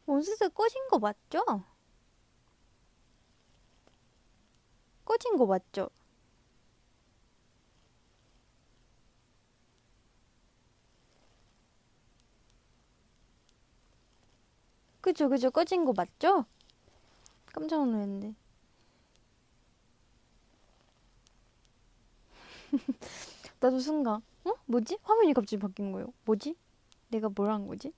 온수스 꺼진 거 맞죠? 꺼진 거 맞죠? 그죠, 그죠. 꺼진 거 맞죠? 깜짝 놀랐네. 나도 순간, 뭐지? 화면이 갑자기 바뀐 거예요. 뭐지? 내가 뭘 한 거지?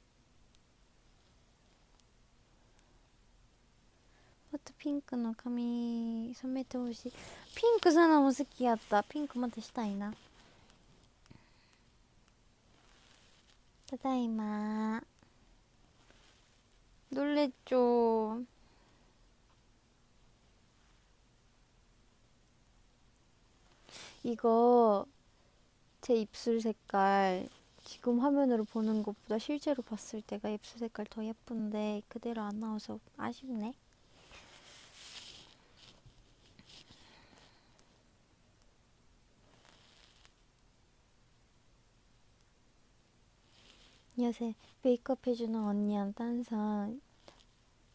또 핑크の髪染めてほしい。ピンクサナも好きやった。ピンクまたしたいな。ただいま。놀랬죠. 이거 제 입술 색깔 지금 화면으로 보는 것보다 실제로 봤을 때가 입술 색깔 더 예쁜데 그대로 안 나와서 아쉽네. 요새 메이크업 해주는 언니한테 항상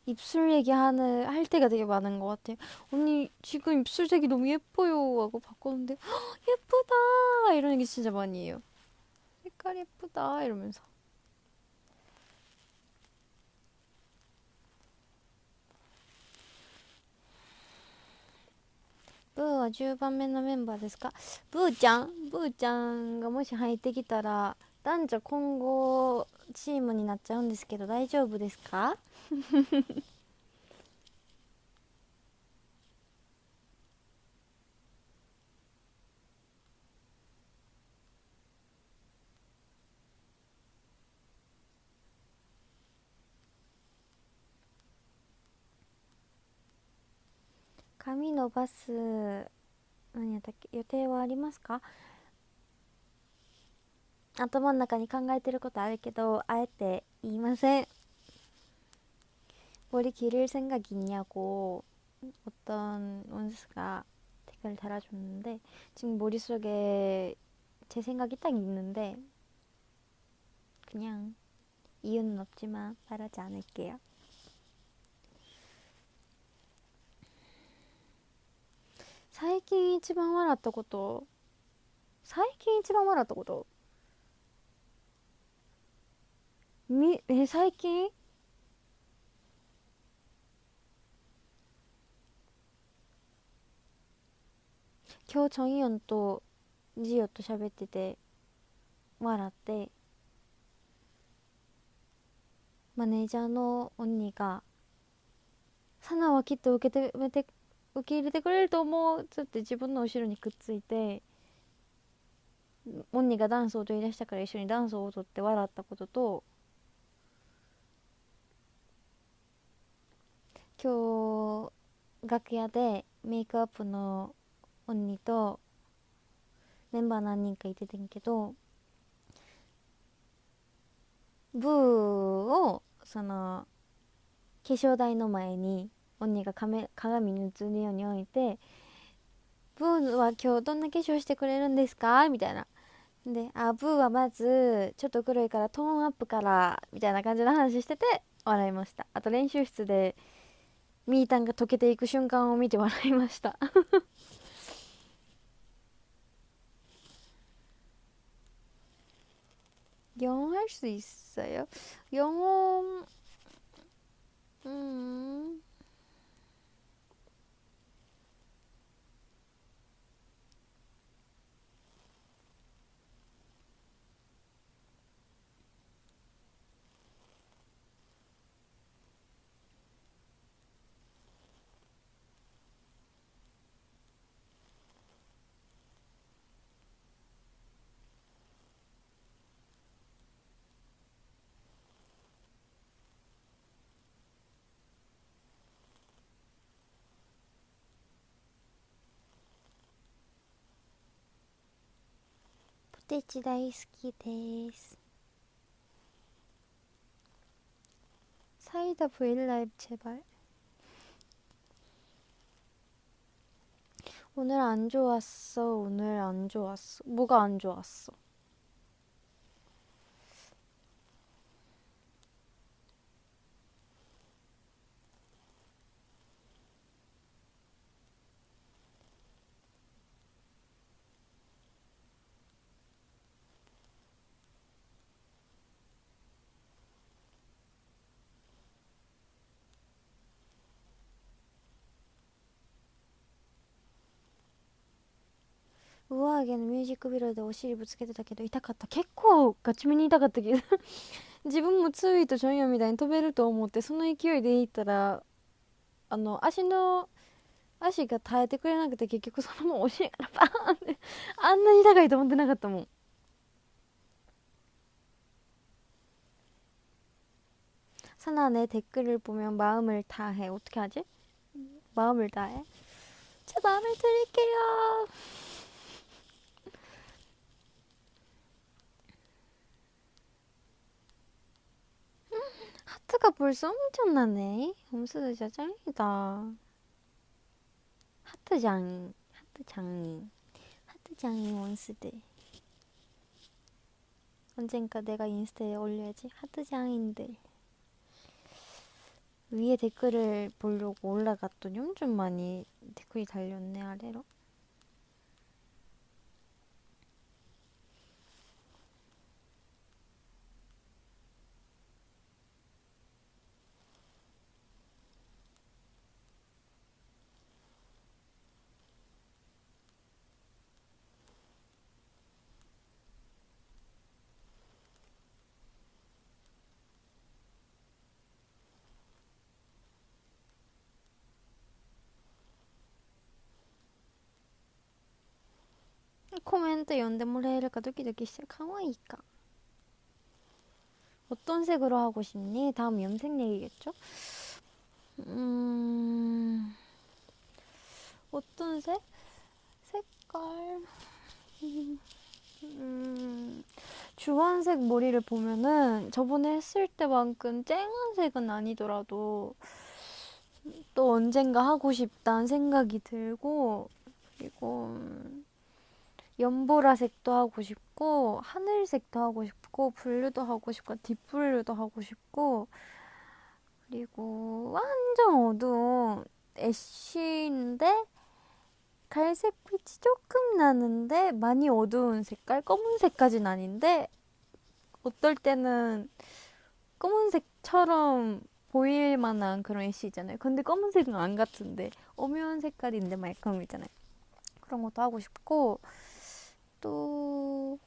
입술 얘기하는 할 때가 되게 많은 것 같아요. 언니 지금 입술색이 너무 예뻐요 하고 바꿨는데 예쁘다 이런 얘기 진짜 많이 해요. 색깔 예쁘다 이러면서.ブーは10番目のメンバーですか？ブーちゃんがもし入ってきたら男女混合チームになっちゃうんですけど大丈夫ですか？髪伸ばす何やったっけ予定はありますか？頭の中に考えてることあるけどあえて言いません。 머리 기를 생각 있냐고 어떤 원수가 댓글 달아줬는데 지금 머릿속에 제 생각이 딱 있는데 그냥 이유는 없지만 말하지 않을게요. 最近一番笑ったこと最近一番笑ったこと最近？ 今日チョンイヨンとジヨと喋ってて笑って、マネージャーの언니がサナはきっと受け入れてくれると思うつって自分の後ろにくっついて、언니がダンスを踊り出したから一緒にダンスを踊って笑ったことと、今日楽屋でメイクアップの언니とメンバー何人かいててんけど、ブーをその化粧台の前に언니が鏡に映るように置いて、ブーは今日どんな化粧してくれるんですかみたいな。で、ブーはまずちょっと黒いからトーンアップからみたいな感じの話してて笑いました。あと練習室でミータンが溶けていく瞬間を見て笑いました。영어 할 수 있어요? 영어 음ポテチ大好きです。사이다 브이라이브 제발. 오늘 안 좋았어. 오늘 안 좋았어. 뭐가 안 좋았어? 影のミュージックビデオでお尻ぶつけてたけど痛かった。結構ガチめに痛かったけど自分もツーイーとチョンヨンみたいに飛べると思ってその勢いでいったら足が耐えてくれなくて結局そのままお尻からバーンってあんなに高いと思ってなかったもん。사나 내 댓글을 보면 마음을 다해. 어떻게 하지? 마음을 다해? 제 마음을 드릴게요. 하트가 벌써 엄청나네. 엄수도 진짜 짱이다. 하트장이, 하트장이, 하트장이 원스들. 언젠가 내가 인스타에 올려야지. 하트장인들. 위에 댓글을 보려고 올라갔더니 엄청 많이 댓글이 달렸네 아래로. 코멘트読んでもらえるかドキドキしてる。かわいいか。 어떤 색으로 하고 싶니? 다음 염색 얘기겠죠? 어떤 색? 색깔 주황색 머리를 보면은 저번에 했을 때만큼 쨍한 색은 아니더라도 또 언젠가 하고 싶다는 생각이 들고, 그리고 연보라색도 하고 싶고 하늘색도 하고 싶고 블루도 하고 싶고 딥블루도 하고 싶고, 그리고 완전 어두운 애쉬인데 갈색빛이 조금 나는데 많이 어두운 색깔, 검은색까진 아닌데 어떨 때는 검은색처럼 보일 만한 그런 애쉬잖아요. 근데 검은색은 안 같은데 오묘한 색깔인데 말끔이잖아요. 그런 것도 하고 싶고, 또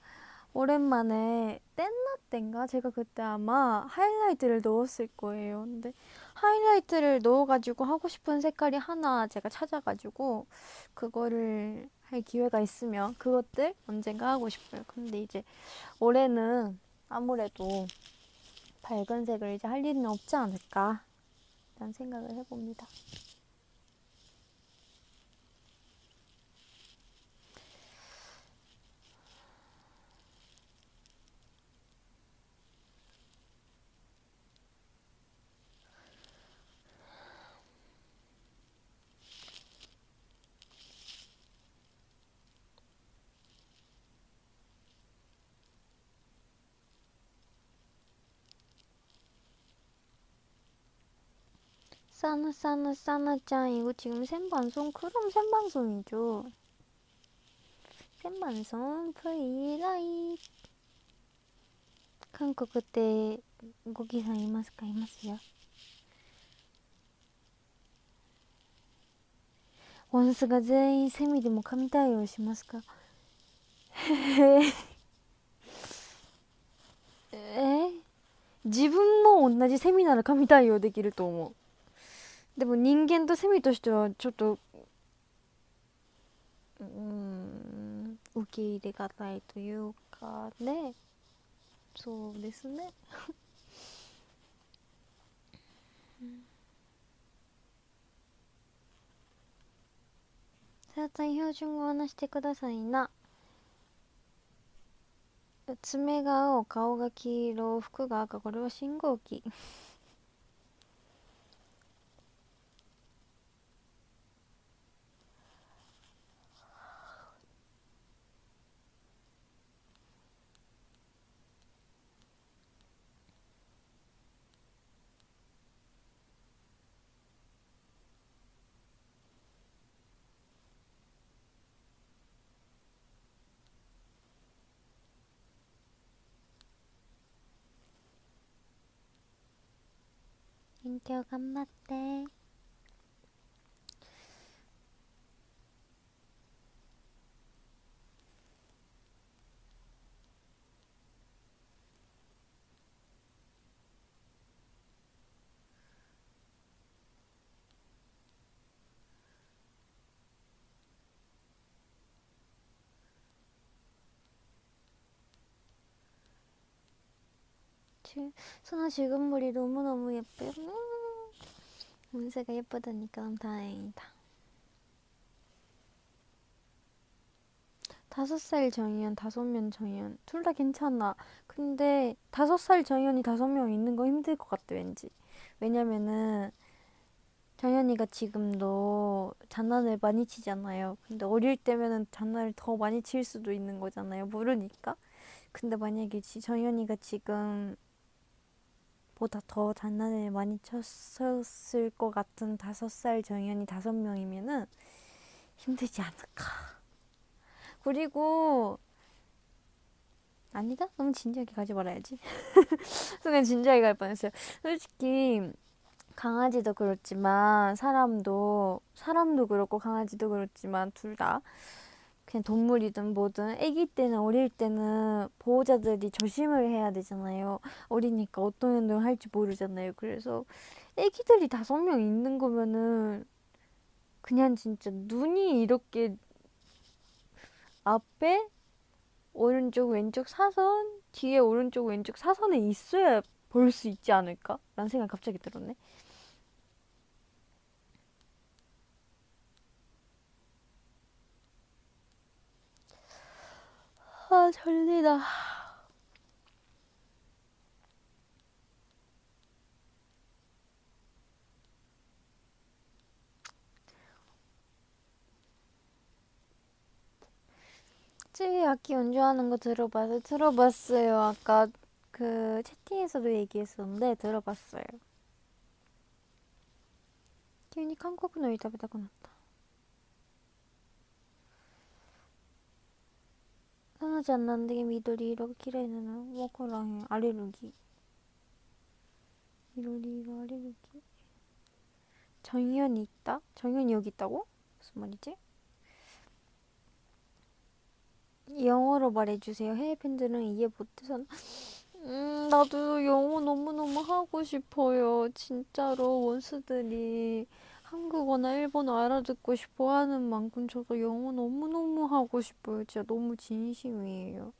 오랜만에 땐나 때인가 제가 그때 아마 하이라이트를 넣었을 거예요. 근데 하이라이트를 넣어가지고 하고 싶은 색깔이 하나 제가 찾아가지고 그거를 할 기회가 있으면 그것들 언젠가 하고 싶어요. 근데 이제 올해는 아무래도 밝은 색을 이제 할 일은 없지 않을까 라는 생각을 해봅니다. 싸나짱 이거 지금 생방송? 그럼 생방송이죠. 생방송 프리라이. 한국 그때 고기상 이마스까 이마스요. 원스가 全員セミでも神対応しますか? 自分も同じセミなら神対応できると思う。でも人間とセミとしてはちょっと受け入れがたいというかね。そうですね。さやちゃん標準語話してくださいな。爪が青、顔が黄色、服が赤、これは信号機。勉強頑張って。 소나 지금 머리 너무너무 예뻐요. 운세가 예쁘다니까 다행이다. 5살 정연, 5명 정연 둘 다 괜찮아. 근데 5살 정연이 5명 있는 거 힘들 것 같아 왠지. 왜냐면은 정연이가 지금도 장난을 많이 치잖아요. 근데 어릴 때면은 장난을 더 많이 칠 수도 있는 거잖아요. 모르니까. 근데 만약에 정연이가 지금 보다 더 장난을 많이 쳤을 것 같은 5살 정연이 5명이면은 힘들지 않을까. 그리고 아니다? 너무 진지하게 가지 말아야지. 순간 진지하게 갈 뻔했어요. 솔직히 강아지도 그렇지만 사람도 그렇고 강아지도 그렇지만 둘 다 그냥 동물이든 뭐든 아기 때는 어릴 때는 보호자들이 조심을 해야 되잖아요. 어리니까 어떤 행동을 할지 모르잖아요. 그래서 아기들이 5명 있는 거면은 그냥 진짜 눈이 이렇게 앞에 오른쪽 왼쪽 사선 뒤에 오른쪽 왼쪽 사선에 있어야 볼 수 있지 않을까? 라는 생각이 갑자기 들었네. 아 졸리다. 찌개 악기 연주하는 거 들어봤어요. 아까 그 채팅에서도 얘기했었는데 들어봤어요.急に 한국 놀이 食べたくなった。さなちゃんなんで緑色が綺麗なのわからへん。アレルギー。緑色アレルギー。정연이 있다? 정연이 여기 있다고? 무슨 말이지? 영어로 말해주세요. 해외 팬들은 이해 못해서. 나도 영어 너무너무 하고 싶어요. 진짜로 원수들이 한국어나 일본어 알아듣고 싶어 하는 만큼 저도 영어 너무너무 하고 싶어요. 진짜 너무 진심이에요.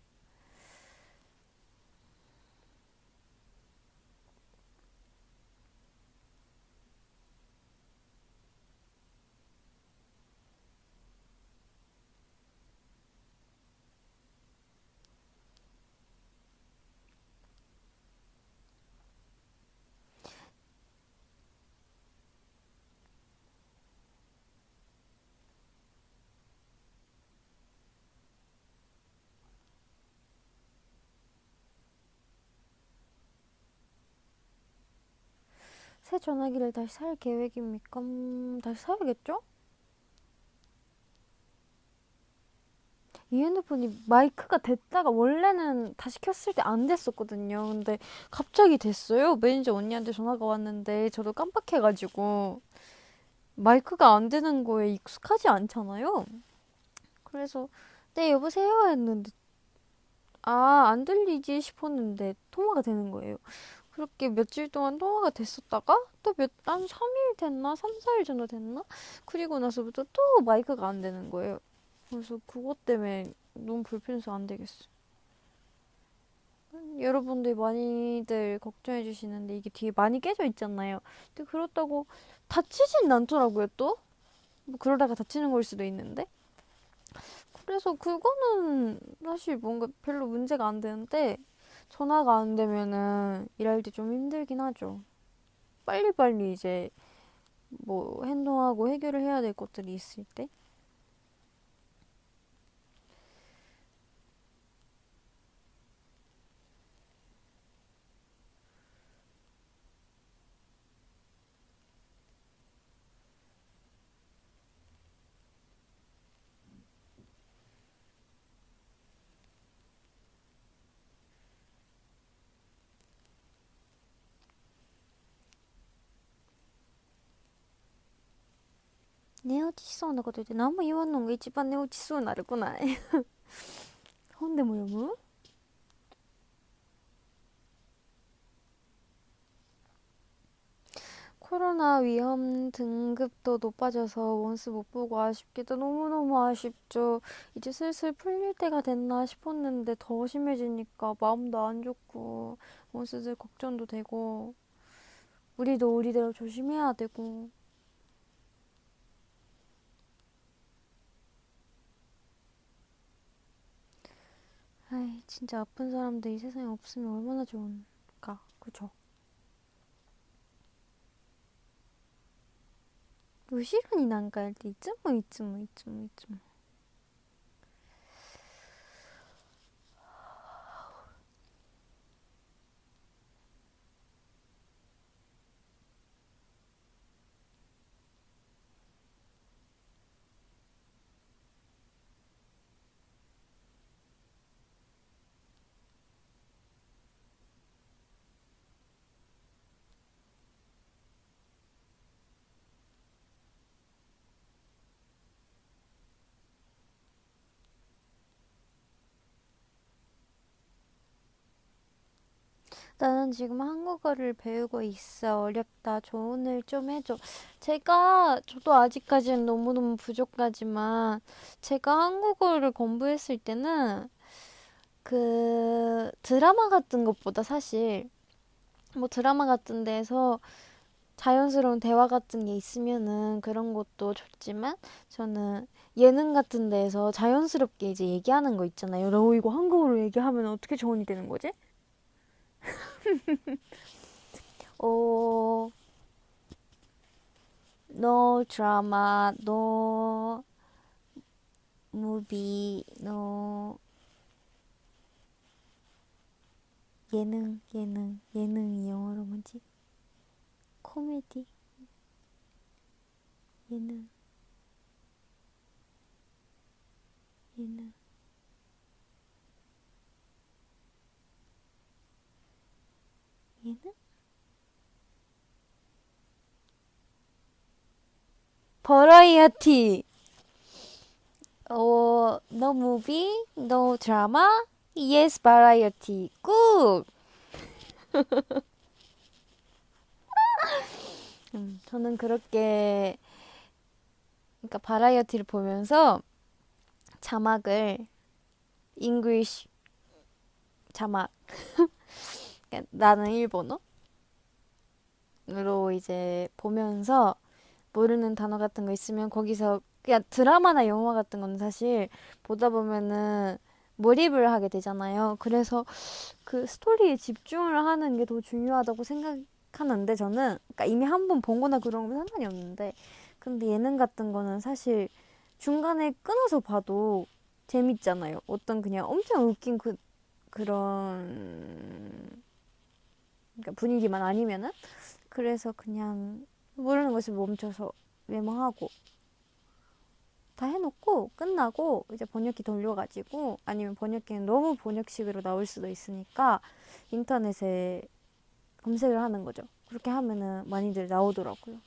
새 전화기를 다시 살 계획입니까? 다시 사야겠죠? 이 핸드폰이 마이크가 됐다가 원래는 다시 켰을 때 안 됐었거든요. 근데 갑자기 됐어요. 매니저 언니한테 전화가 왔는데 저도 깜빡해가지고 마이크가 안 되는 거에 익숙하지 않잖아요. 그래서 네 여보세요 했는데 안 들리지 싶었는데 통화가 되는 거예요. 그렇게 며칠 동안 통화가 됐었다가 또 한 3일 됐나? 3, 4일 정도 됐나? 그리고 나서부터 또 마이크가 안 되는 거예요. 그래서 그것 때문에 너무 불편해서 안 되겠어. 여러분들 많이들 걱정해 주시는데 이게 뒤에 많이 깨져 있잖아요. 근데 그렇다고 다치진 않더라고요, 또. 뭐 그러다가 다치는 걸 수도 있는데. 그래서 그거는 사실 뭔가 별로 문제가 안 되는데 전화가 안 되면은 일할 때 좀 힘들긴 하죠. 빨리빨리 이제 뭐 행동하고 해결을 해야 될 것들이 있을 때. 寝落ちしそうなこと言って何も言わんのが一番寝落ちしそうになるくない？本でも読む？ 코로나 위험 등급도 높아져서 원스 못 보고 아쉽게도 너무너무 아쉽죠. 이제 슬슬 풀릴 때가 됐나 싶었는데 더 심해지니까 마음도 안 좋고 원스들 걱정도 되고 우리도 우리대로 조심해야 되고. 아이, 진짜 아픈 사람들 이 세상에 없으면 얼마나 좋을까, 그죠? 몇 시간이 난가할 때 있죠? 뭐 있죠, 뭐 있죠, 뭐 있죠. 나는 지금 한국어를 배우고 있어. 어렵다. 조언을 좀 해줘. 저도 아직까지는 너무너무 부족하지만, 제가 한국어를 공부했을 때는, 드라마 같은 것보다 사실, 뭐 드라마 같은 데서 자연스러운 대화 같은 게 있으면은 그런 것도 좋지만, 저는 예능 같은 데에서 자연스럽게 이제 얘기하는 거 있잖아요. 너 이거 한국어로 얘기하면 어떻게 조언이 되는 거지? 어, no drama, no movie, no 예능이 영어로 뭐지? 코미디, 예능, 예능, 예능? 버라이어티. no movie, no drama, yes variety. 꾹! 저는 그렇게, 그러니까 바라이어티를 보면서 자막을, English 자막, 그러니까 나는 일본어로 이제 보면서 모르는 단어 같은 거 있으면 거기서 그냥 드라마나 영화 같은 건 사실 보다 보면은 몰입을 하게 되잖아요. 그래서 그 스토리에 집중을 하는 게 더 중요하다고 생각하는데 저는 그러니까 이미 한 번 본 거나 그런 건 상관이 없는데 근데 예능 같은 거는 사실 중간에 끊어서 봐도 재밌잖아요. 어떤 그냥 엄청 웃긴 그런 그러니까 분위기만 아니면은 그래서 그냥 모르는 것을 멈춰서 메모하고 다 해놓고 끝나고 이제 번역기 돌려가지고 아니면 번역기는 너무 번역식으로 나올 수도 있으니까 인터넷에 검색을 하는 거죠. 그렇게 하면은 많이들 나오더라고요.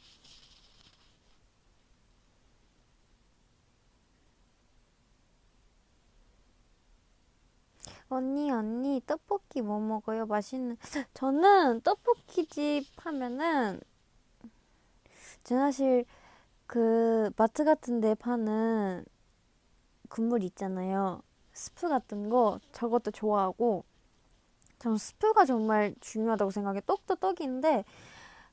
언니, 떡볶이 뭐 먹어요? 맛있는. 저는 떡볶이집 하면은, 저 사실 그 마트 같은 데 파는 국물 있잖아요. 스프 같은 거, 저것도 좋아하고, 저는 스프가 정말 중요하다고 생각해. 떡도 떡인데,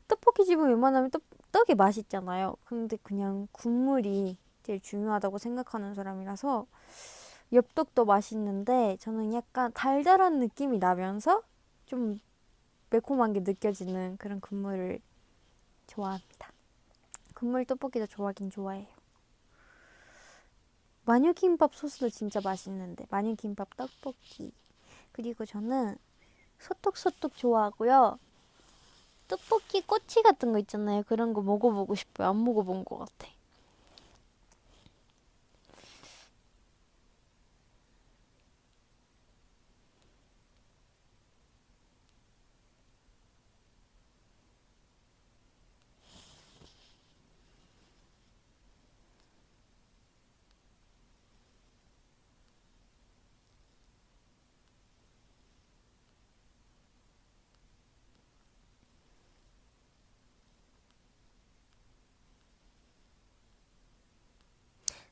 떡볶이 집은 웬만하면 떡이 맛있잖아요. 근데 그냥 국물이 제일 중요하다고 생각하는 사람이라서 엽떡도 맛있는데 저는 약간 달달한 느낌이 나면서 좀 매콤한 게 느껴지는 그런 국물을 좋아합니다. 국물 떡볶이도 좋아하긴 좋아해요. 마녀김밥 소스도 진짜 맛있는데 마녀김밥 떡볶이 그리고 저는 소떡소떡 좋아하고요. 떡볶이 꼬치 같은 거 있잖아요. 그런 거 먹어보고 싶어요. 안 먹어본 것 같아.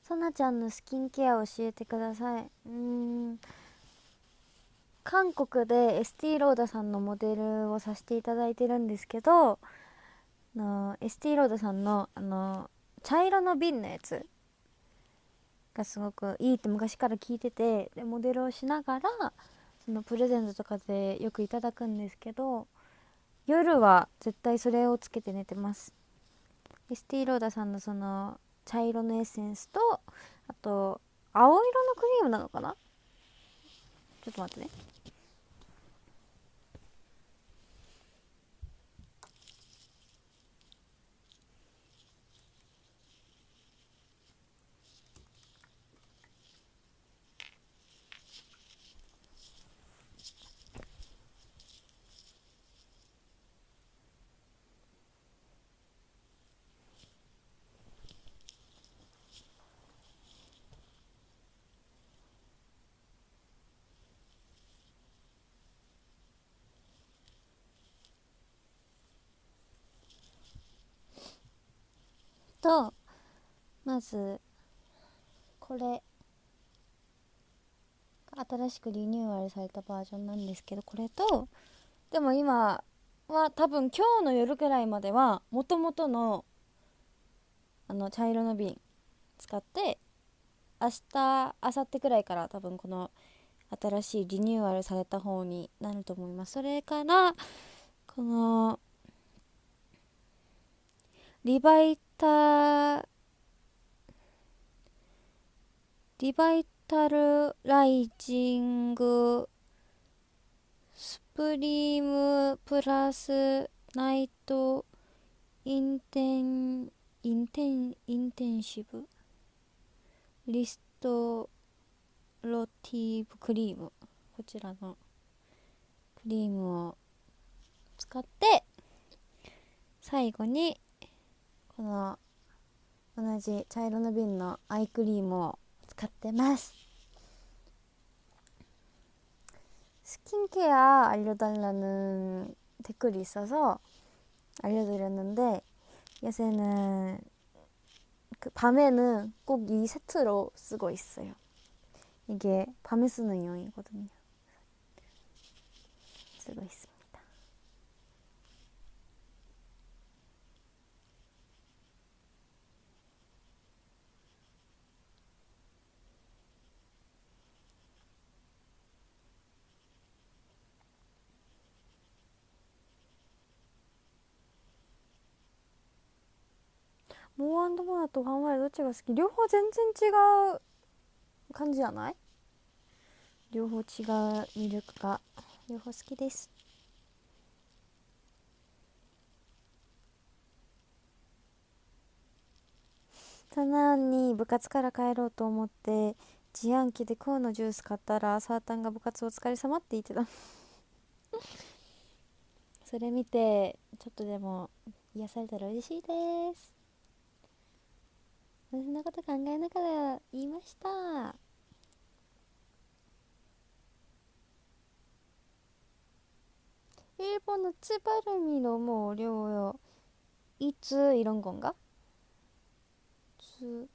さなちゃんのスキンケア教えてください。韓国でエスティローダさんのモデルをさせていただいてるんですけど、エスティローダさんの茶色の瓶のやつがすごくいいって昔から聞いてて、でモデルをしながらそのプレゼントとかでよくいただくんですけど、夜は絶対それをつけて寝てます。エスティローダさんのその茶色のエッセンスと、あと青色のクリームなのかな、ちょっと待ってね。とまずこれ新しくリニューアルされたバージョンなんですけど、これと、でも今は多分今日の夜くらいまでは元々の茶色の瓶使って、明日明後日くらいから多分この新しいリニューアルされた方になると思います。それからこのリバイタルライジングスプリームプラスナイトインテンシブリストロティブクリーム、こちらのクリームを使って、最後にこの同じ茶色の瓶のアイクリームを使ってます。스킨케어 알려달라는 댓글이 있어서 알려드렸는데, 요새는 밤에는 꼭 이 세트로 쓰고 있어요. 이게 밤에 쓰는 용이거든요. 쓰고 있습니다. 모어앤드모나と考えるどっちが好き？両方全然違う感じじゃない？両方違う魅力が、両方好きです。サナに部活から帰ろうと思って自販機でコーンのジュース買ったら、サータンが部活お疲れ様って言ってた。それ見てちょっとでも癒されたら嬉しいです。そんなこと考えながら言いました。일본어 쯔 발음이 너무 어려워요. 이쯔 이런 건가? 쯔.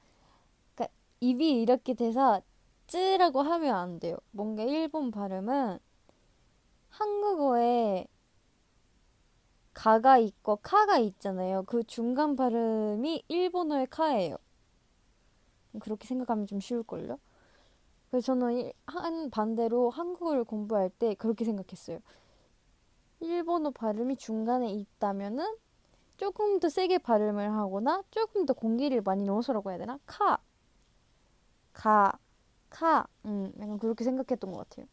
그러니까 입이 이렇게 돼서 쯔라고 하면 안 돼요. 뭔가 일본 발음은 한국어에 가가 있고 카가 있잖아요. 그 중간 발음이 일본어의 카예요. 그렇게 생각하면 좀 쉬울걸요? 그래서 저는 한 반대로 한국어를 공부할 때 그렇게 생각했어요. 일본어 발음이 중간에 있다면은 조금 더 세게 발음을 하거나 조금 더 공기를 많이 넣어서라고 해야 되나? 가, 약간 그렇게 생각했던 것 같아요.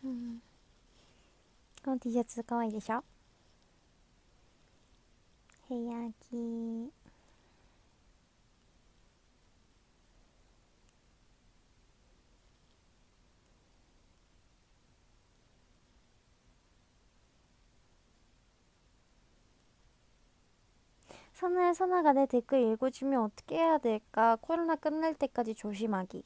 음. この Tシャツかわいいでしょ？部屋着。선아가 내 댓글 읽어주면 어떻게 해야 될까? 코로나 끝날 때까지 조심하기.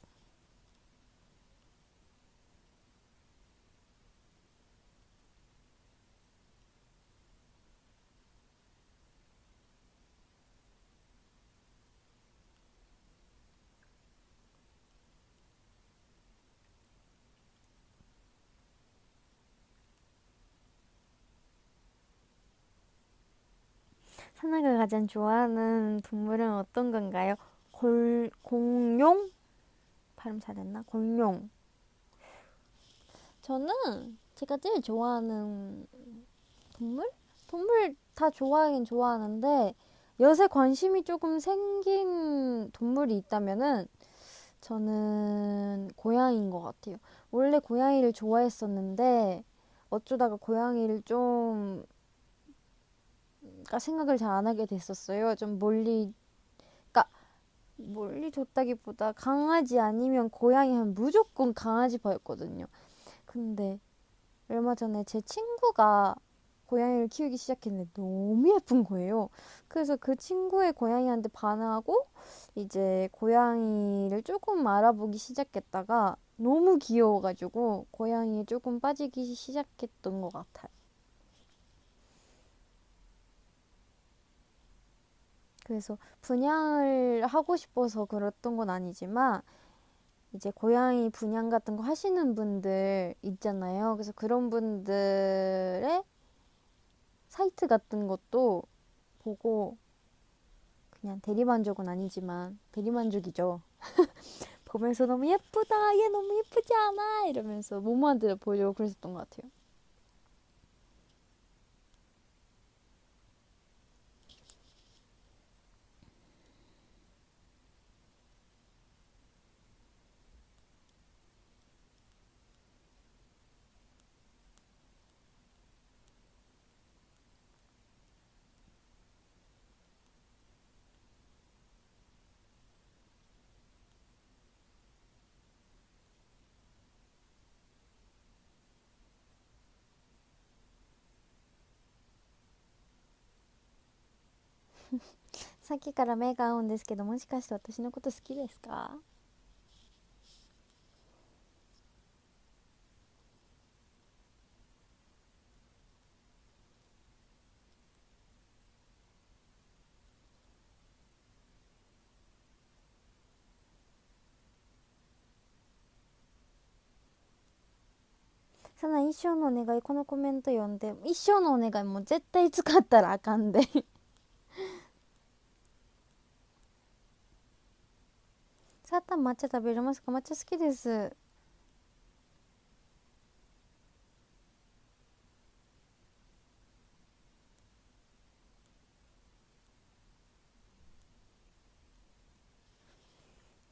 사나가 가장 좋아하는 동물은 어떤 건가요? 공룡? 발음 잘했나? 공룡. 저는 제가 제일 좋아하는 동물? 동물 다 좋아하긴 좋아하는데 엿에 관심이 조금 생긴 동물이 있다면은 저는 고양이인 것 같아요. 원래 고양이를 좋아했었는데 어쩌다가 고양이를 좀 그러니까 생각을 잘 안 하게 됐었어요. 좀 멀리 그러니까 멀리 뒀다기보다 강아지 아니면 고양이 하면 무조건 강아지파였거든요. 근데 얼마 전에 제 친구가 고양이를 키우기 시작했는데 너무 예쁜 거예요. 그래서 그 친구의 고양이한테 반하고 이제 고양이를 조금 알아보기 시작했다가 너무 귀여워가지고 고양이에 조금 빠지기 시작했던 것 같아요. 그래서 분양을 하고 싶어서 그랬던 건 아니지만 이제 고양이 분양 같은 거 하시는 분들 있잖아요. 그래서 그런 분들의 사이트 같은 것도 보고 그냥 대리만족은 아니지만 대리만족이죠. 보면서 너무 예쁘다, 얘 너무 예쁘지 않아? 이러면서 모모한테 보여주고 그랬었던 것 같아요. さっきから目が合うんですけど、もしかして私のこと好きですか？さな一生のお願い、このコメント読んで、一生のお願いもう絶対使ったらあかんで。サータン抹茶食べれますか？抹茶好きです。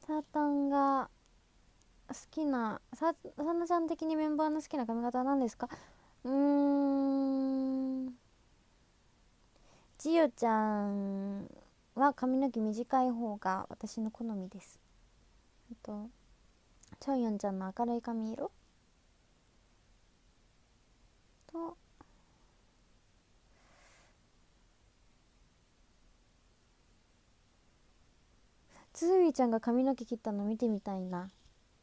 サータンが好きな、サナちゃん的にメンバーの好きな髪型は何ですか？うーん、ジヨちゃんは髪の毛短い方が私の好みです。あと、チョンヨンちゃんの明るい髪色と、つづみちゃんが髪の毛切ったの見てみたいな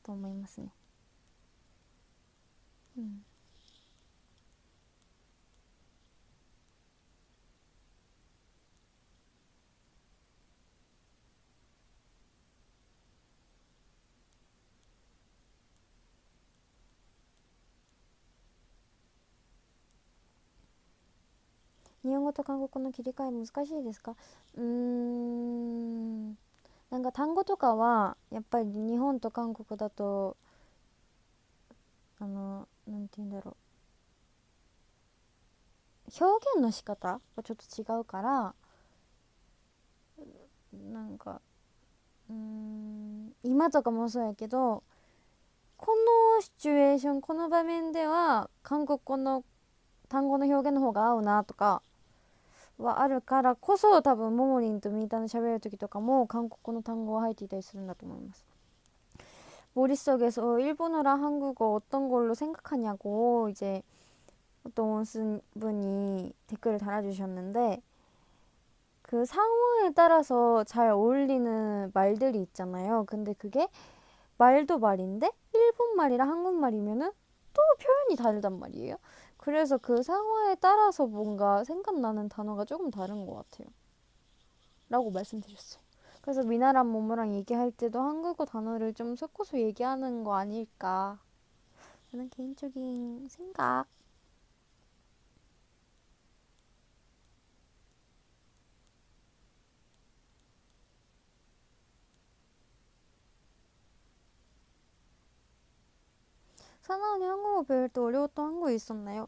と思いますね。うん。日本語と韓国語の切り替え難しいですか？なんか単語とかはやっぱり日本と韓国だとなんて言うんだろう、表現の仕方がちょっと違うから、なんか今とかもそうやけど、このシチュエーション、この場面では韓国語の単語の表現の方が合うなとかはあるからこそ、多分ももりんとみーたんの喋る時とかも韓国語の単語が入っていたりするんだと思います。 머릿속에서 일본어랑 한국어 어떤 걸로 생각하냐고 이제 어떤 분이 댓글을 달아주셨는데, 그 상황에 따라서 잘 어울리는 말들이 있잖아요. 근데 그게 말도 말인데 일본 말이랑 한국말이면은 또 표현이 다르단 말이에요. 그래서 그 상황에 따라서 뭔가 생각나는 단어가 조금 다른 것 같아요. 라고 말씀드렸어요. 그래서 미나랑 모모랑 얘기할 때도 한국어 단어를 좀 섞어서 얘기하는 거 아닐까. 저는 개인적인 생각. 사나운이 한국어 배울 때 어려웠던 한국어 있었나요?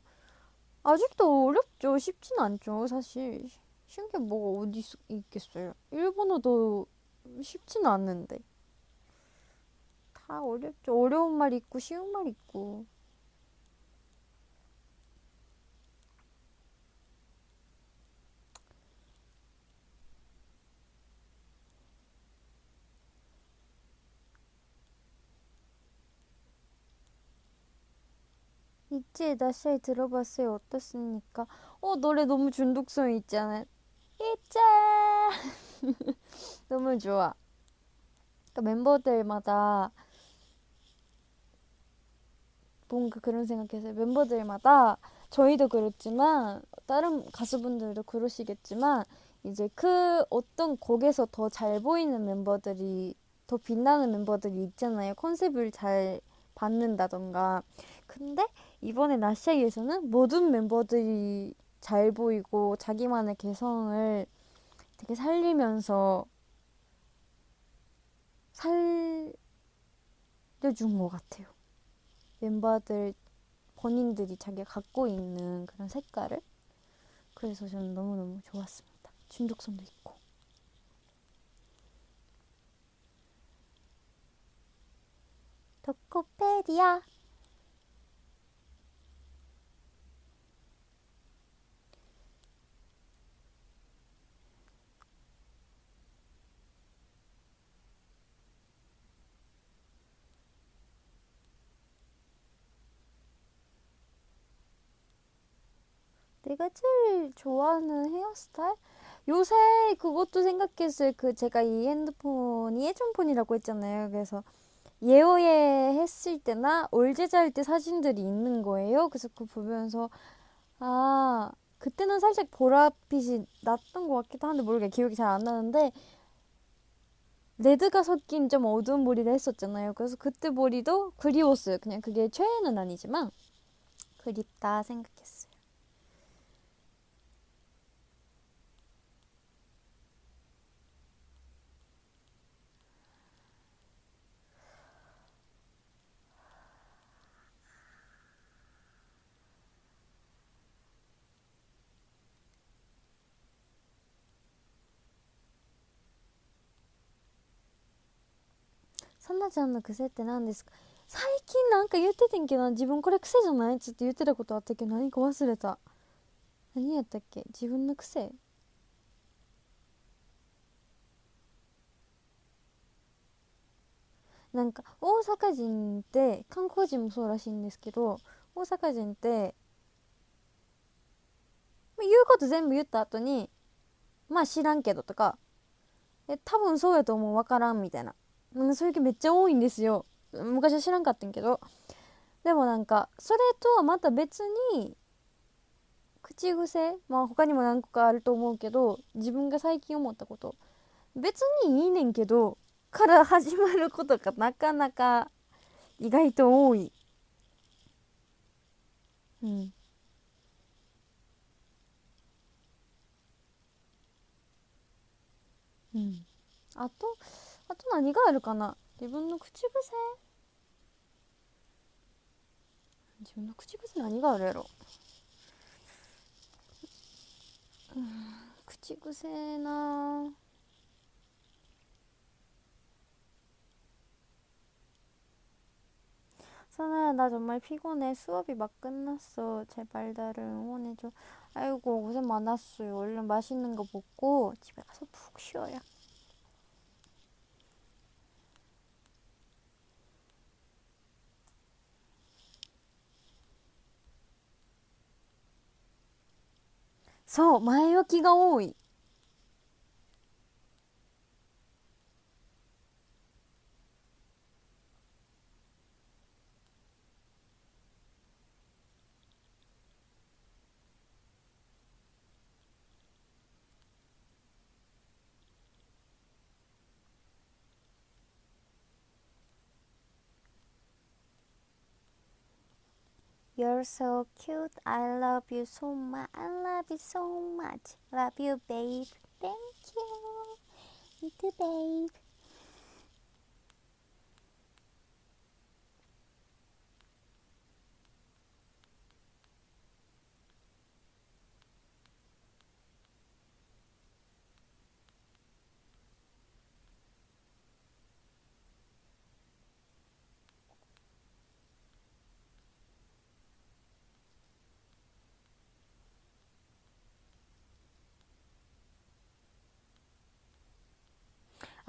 아직도 어렵죠. 쉽진 않죠. 사실 쉬운 게 뭐가 어디 있겠어요. 일본어도 쉽지는 않는데 다 어렵죠. 어려운 말 있고 쉬운 말 있고. 있지, 나샤이 들어봤어요. 어떻습니까? 노래 너무 중독성 있지 않아요? 있자 너무 좋아. 그러니까 멤버들마다 뭔가 그런 생각해서 멤버들마다 저희도 그렇지만 다른 가수분들도 그러시겠지만 이제 그 어떤 곡에서 더 잘 보이는 멤버들이 더 빛나는 멤버들이 있잖아요. 컨셉을 잘 받는다던가. 근데 이번에 나샤이에서는 모든 멤버들이 잘 보이고 자기만의 개성을 되게 살리면서 살려준 것 같아요. 멤버들 본인들이 자기가 갖고 있는 그런 색깔을. 그래서 저는 너무너무 좋았습니다. 중독성도 있고. 토코페디아. 내가 제일 좋아하는 헤어스타일? 요새 그것도 생각했어요. 그 제가 이 핸드폰이 예전 폰이라고 했잖아요. 그래서 예어예 했을 때나 올제자일 때 사진들이 있는 거예요. 그래서 그거 보면서 아, 그때는 살짝 보랏빛이 났던 것 같기도 한데 모르게 기억이 잘 안 나는데 레드가 섞인 좀 어두운 머리를 했었잖아요. 그래서 그때 머리도 그리웠어요. 그냥 그게 최애는 아니지만 그립다 생각했어요.そんなちゃんの癖って何ですか？最近なんか言っててんけどな、自分これ癖じゃないっつって言ってたことあったけど何か忘れた。何やったっけ？自分の癖？なんか大阪人って韓国人もそうらしいんですけど、大阪人って言うこと全部言った後にまあ知らんけどとか、多分そうやと思う、わからんみたいな、そういう気めっちゃ多いんですよ。昔は知らんかったんけど、でもなんかそれとはまた別に口癖、まあ他にも何個かあると思うけど、自分が最近思ったこと、別にいいねんけどから始まることがなかなか意外と多い。うん。うん。あと何があるかな。自分の口癖何があるやろ。口癖な。선아야, 나 정말 피곤해. 수업이 막 끝났어. 제발 나를 응원해줘. 아이고, 고생 많았어요. 얼른 맛있는 거 먹고 집에 가서 푹 쉬어요.前置きが多い。You're so cute. I love you so much. I love you so much. Love you, babe. Thank you. Me too, babe.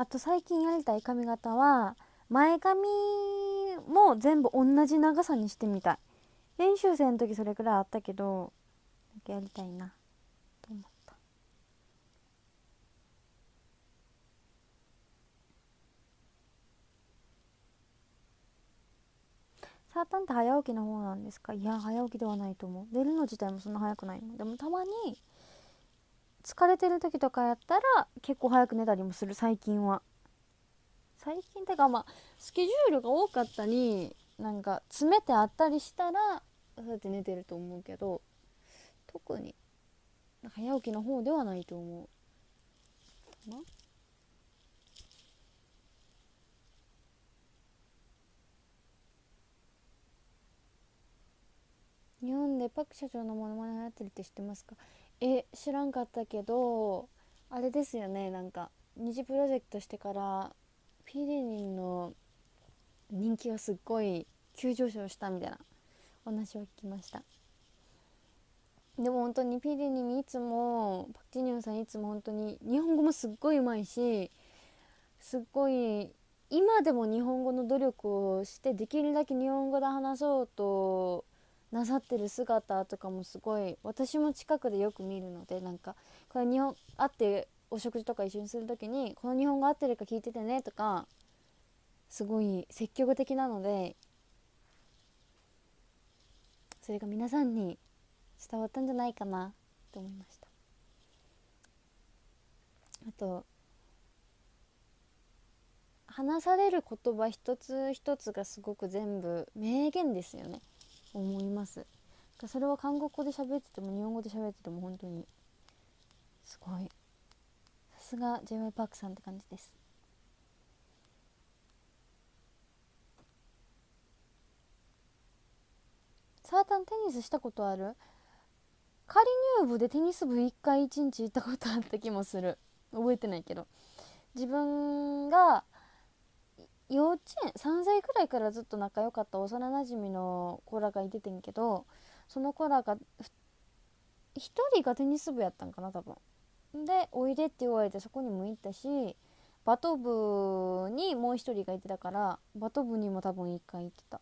あと最近やりたい髪型は前髪も全部同じ長さにしてみたい。練習生の時それくらいあったけど、なんかやりたいなと思った。サータンって早起きの方なんですか？いや、早起きではないと思う。寝るの自体もそんな早くないもん。でもたまに疲れてる時とかやったら結構早く寝たりもする、最近は。最近ってか、まあスケジュールが多かったりなんか詰めてあったりしたらそうやって寝てると思うけど、特に早起きの方ではないと思うかな。日本でパク社長のモノマネ流行ってるって知ってますか？知らんかったけど、あれですよね、なんか二次プロジェクトしてからピリリンの人気がすっごい急上昇したみたいなお話を聞きました。でも本当にピリリンいつもパクチニョンさんいつも本当に日本語もすっごいうまいし、すっごい今でも日本語の努力をしてできるだけ日本語で話そうとなさってる姿とかもすごい私も近くでよく見るので、なんかこれ日本会ってお食事とか一緒にする時にこの日本語合ってるか聞いててねとかすごい積極的なので、それが皆さんに伝わったんじゃないかなと思いました。あと話される言葉一つ一つがすごく全部名言ですよね、思います。それは韓国語で喋ってても日本語で喋ってても本当にすごい、さすが J.Y. パークさんって感じです。サータンテニスしたことある？仮入部でテニス部1回1日行ったことあった気もする、覚えてないけど。自分が幼稚園3歳くらいからずっと仲良かった幼なじみの子らがいててんけど、その子らが1人がテニス部やったんかな多分。でおいでって言われてそこにも行ったし、バト部にもう一人がいてたからバト部にも多分1回行ってた。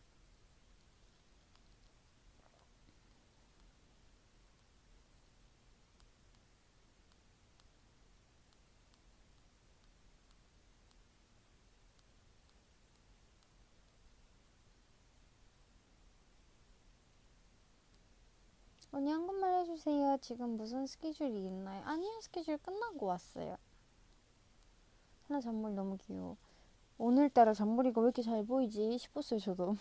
언니 한국말 해주세요. 지금 무슨 스케줄이 있나요? 아니요, 스케줄 끝나고 왔어요. 하나 잔머리 너무 귀여워. 오늘따라 잔머리가 왜 이렇게 잘 보이지 싶었어요 저도.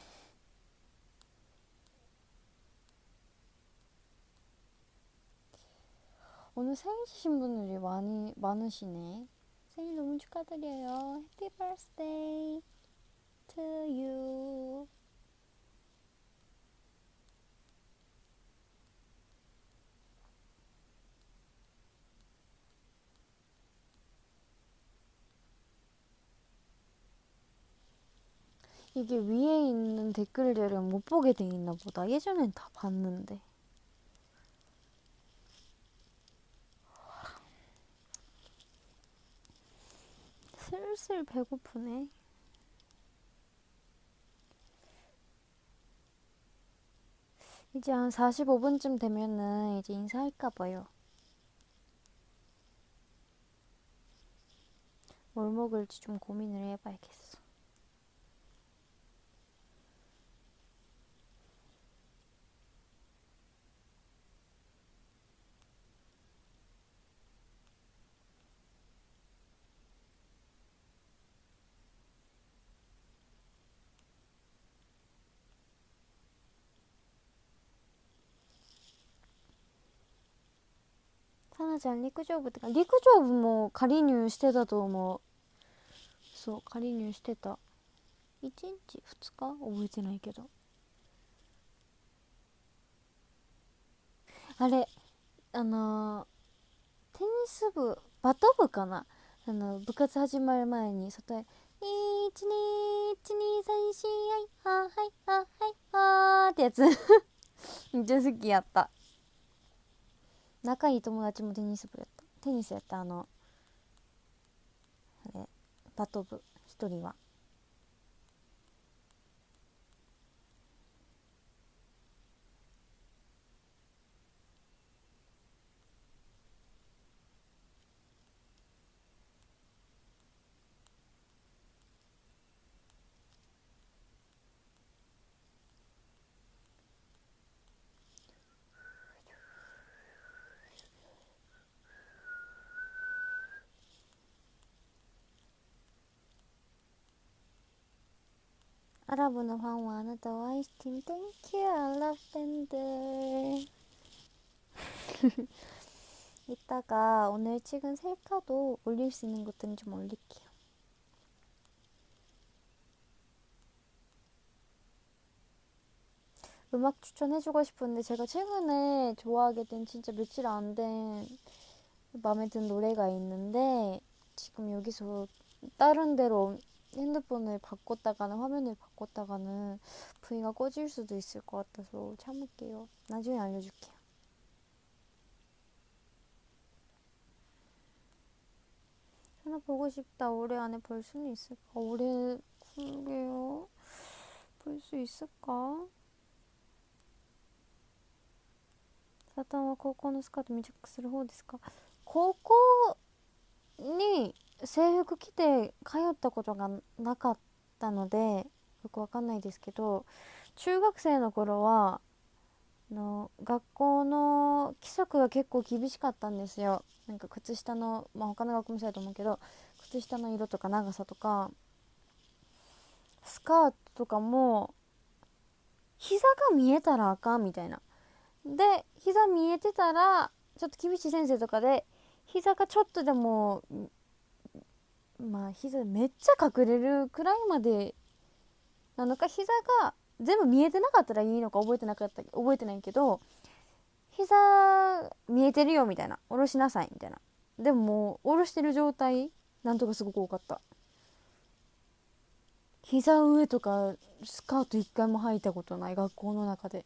오늘 생일이신 분들이 많으시네. 생일 너무 축하드려요. Happy birthday to you. 이게 위에 있는 댓글들은 못 보게 돼 있나 보다. 예전엔 다 봤는데. 슬슬 배고프네. 이제 한 45분쯤 되면은 이제 인사할까 봐요. 뭘 먹을지 좀 고민을 해봐야겠어.さなちゃん陸上部ってか、陸上部も仮入してたと思う。そう、仮入してた。1日2日覚えてないけど、あれ、テニス部バト部かな、部活始まる前に外へ121234はいはいはいはいってやつめっちゃ好きやった。仲いい友達もテニス部やった。テニスやった。あれだとぶ一人は。アラブのファンはあなたを愛してる Thank you, I love 밴드. 이따가 오늘 찍은 셀카도 올릴 수 있는 것들은 좀 올릴게요. 음악 추천해주고 싶은데 제가 최근에 좋아하게 된 진짜 며칠 안 된 마음에 든 노래가 있는데 지금 여기서 다른 데로 핸드폰을 바꿨다가는 화면을 바꿨다가는 V가 꺼질 수도 있을 것 같아서 참을게요. 나중에 알려줄게요. 하나 보고 싶다. 올해 안에 볼 수는 있을까? 올해 그러게요. 볼 수 있을까? 사탄は高校のスカート短くする方ですか？高校に制服着て通ったことがなかったのでよくわかんないですけど、中学生の頃は学校の規則が結構厳しかったんですよ。なんか靴下の、他の学校もそうだと思うけど、靴下の色とか長さとかスカートとかも膝が見えたらあかんみたいな。で膝見えてたらちょっと厳しい先生とかで、膝がちょっとでも膝めっちゃ隠れるくらいまでなのか、膝が全部見えてなかったらいいのか覚えてないけど、膝見えてるよみたいな、下ろしなさいみたいな。でももう下ろしてる状態なんとかすごく多かった。膝上とかスカート一回も履いたことない、学校の中で。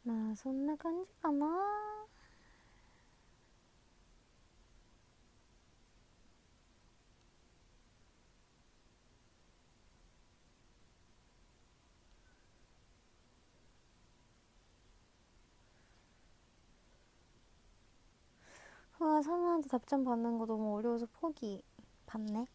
まあそんな感じかな。사나한테 답장 받는 거 너무 어려워서 포기. 받네.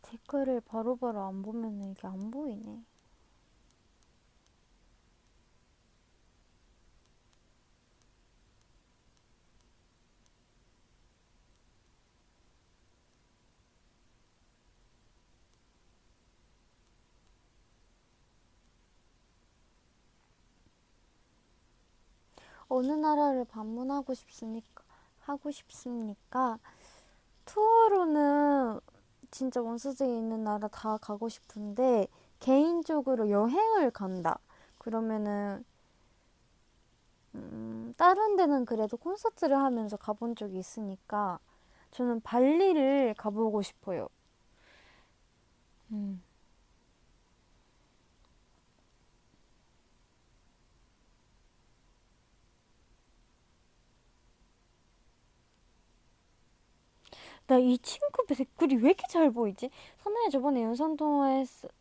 댓글을 바로바로 안 보면 이게 안 보이네. 어느 나라를 방문하고 싶습니까? 하고 싶습니까? 투어로는 진짜 원서지에 있는 나라 다 가고 싶은데 개인적으로 여행을 간다. 그러면은 다른 데는 그래도 콘서트를 하면서 가본 적이 있으니까 저는 발리를 가보고 싶어요. 나 이 친구 댓글이 왜 이렇게 잘 보이지? 선아야 저번에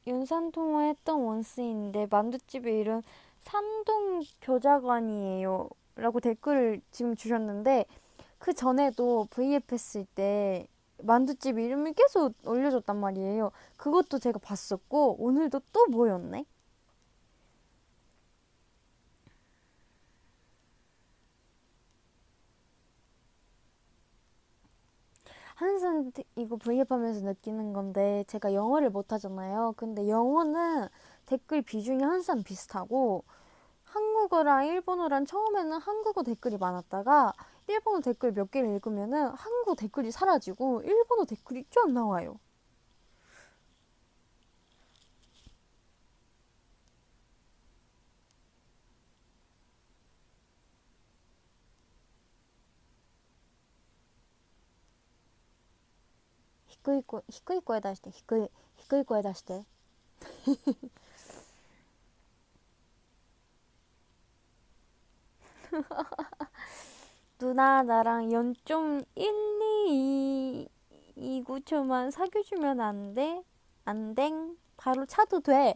연산통화했던 원스인데 만두집의 이름 산동 교자관이에요 라고 댓글을 지금 주셨는데, 그 전에도 V앱 했을 때 만두집 이름을 계속 올려줬단 말이에요. 그것도 제가 봤었고 오늘도 또 보였네. 항상 이거 브이앱하면서 느끼는 건데 제가 영어를 못하잖아요. 근데 영어는 댓글 비중이 항상 비슷하고 한국어랑 일본어랑 처음에는 한국어 댓글이 많았다가 일본어 댓글 몇 개를 읽으면은 한국어 댓글이 사라지고 일본어 댓글이 쫙 나와요.低い声出して、低い声出して。 누나 나랑 0.129초만 사귀어주면 안 돼? 안 땡? 바로 차도 돼.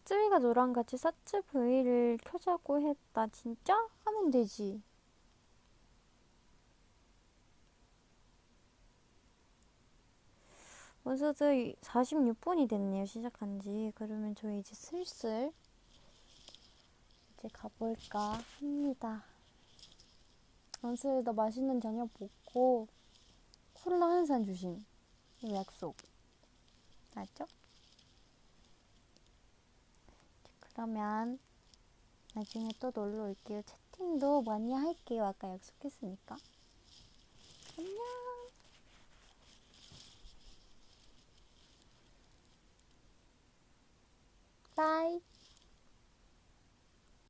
쯔위가 너랑 같이 사츠 V를 켜자고 했다. 진짜? 하면 되지. 원서도 46분이 됐네요. 시작한 지. 그러면 저희 이제 슬슬 이제 가볼까 합니다. 원서도 맛있는 저녁 먹고 콜라 한 잔 주심. 이거 약속. 알죠? 그러면 나중에 또 놀러 올게요. 채팅도 많이 할게요. 아까 약속했으니까. 안녕. 바이.